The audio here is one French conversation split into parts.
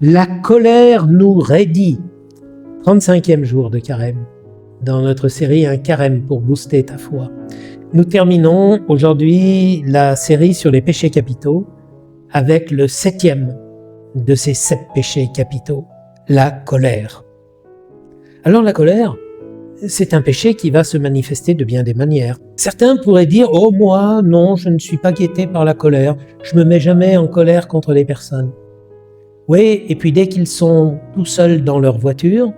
La colère nous raidit. 35e jour de carême. Dans notre série Un carême pour booster ta foi. Nous terminons aujourd'hui la série sur les péchés capitaux avec le 7e de ces 7 péchés capitaux, la colère. Alors la colère, c'est un péché qui va se manifester de bien des manières. Certains pourraient dire « Oh moi, non, je ne suis pas guetté par la colère, je me mets jamais en colère contre les personnes. » Oui, et puis dès qu'ils sont tout seuls dans leur voiture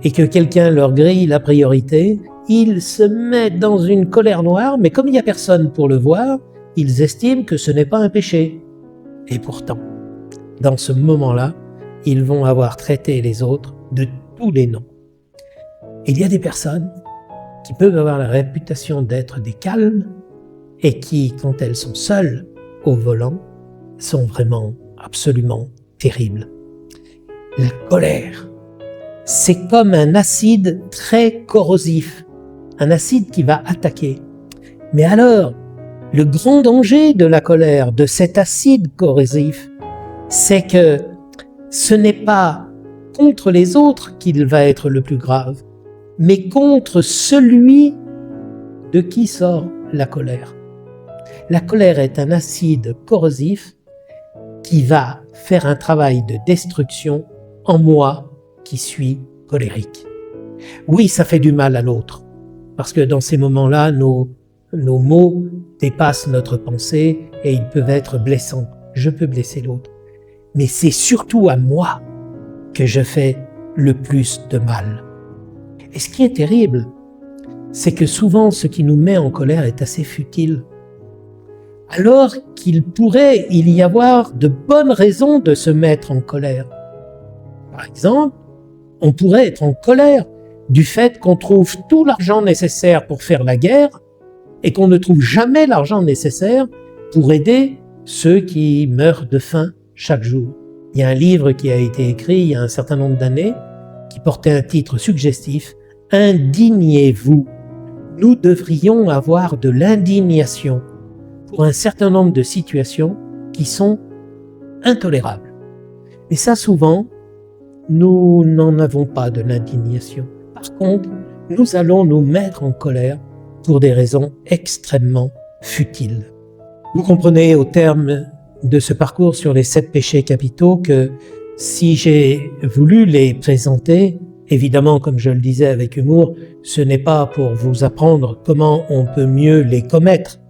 et que quelqu'un leur grille la priorité, ils se mettent dans une colère noire, mais comme il n'y a personne pour le voir, ils estiment que ce n'est pas un péché. Et pourtant, dans ce moment-là, ils vont avoir traité les autres de tous les noms. Il y a des personnes qui peuvent avoir la réputation d'être des calmes et qui, quand elles sont seules au volant, sont vraiment absolument terribles. La colère, c'est comme un acide très corrosif, un acide qui va attaquer. Mais alors, le grand danger de la colère, de cet acide corrosif, c'est que ce n'est pas contre les autres qu'il va être le plus grave, mais contre celui de qui sort la colère. La colère est un acide corrosif qui va faire un travail de destruction en moi qui suis colérique. Oui, ça fait du mal à l'autre, parce que dans ces moments-là, nos mots dépassent notre pensée et ils peuvent être blessants. Je peux blesser l'autre. Mais c'est surtout à moi que je fais le plus de mal. Et ce qui est terrible, c'est que souvent ce qui nous met en colère est assez futile. Alors qu'il pourrait y avoir de bonnes raisons de se mettre en colère. Par exemple, on pourrait être en colère du fait qu'on trouve tout l'argent nécessaire pour faire la guerre et qu'on ne trouve jamais l'argent nécessaire pour aider ceux qui meurent de faim chaque jour. Il y a un livre qui a été écrit il y a un certain nombre d'années qui portait un titre suggestif « Indignez-vous ». Nous devrions avoir de l'indignation pour un certain nombre de situations qui sont intolérables. Mais ça, souvent, nous n'en avons pas de l'indignation. Par contre, nous allons nous mettre en colère pour des raisons extrêmement futiles. Vous comprenez au terme de ce parcours sur les 7 péchés capitaux que si j'ai voulu les présenter, évidemment, comme je le disais avec humour, ce n'est pas pour vous apprendre comment on peut mieux les commettre.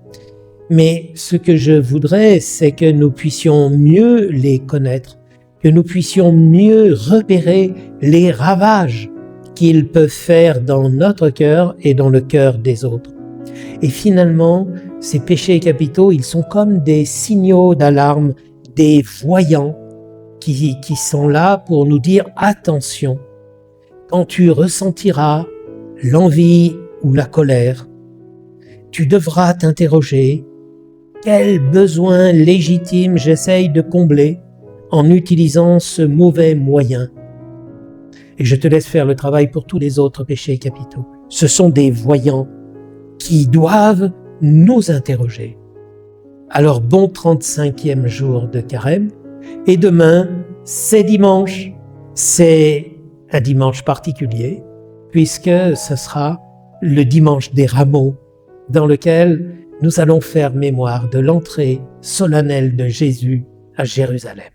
Mais ce que je voudrais, c'est que nous puissions mieux les connaître, que nous puissions mieux repérer les ravages qu'ils peuvent faire dans notre cœur et dans le cœur des autres. Et finalement, ces péchés capitaux, ils sont comme des signaux d'alarme, des voyants qui sont là pour nous dire « Attention, quand tu ressentiras l'envie ou la colère, tu devras t'interroger quel besoin légitime j'essaye de combler en utilisant ce mauvais moyen. » Et je te laisse faire le travail pour tous les autres péchés capitaux. Ce sont des voyants qui doivent nous interroger. Alors bon 35e jour de carême, et demain, c'est dimanche. C'est un dimanche particulier, puisque ce sera le dimanche des rameaux, dans lequel nous allons faire mémoire de l'entrée solennelle de Jésus à Jérusalem.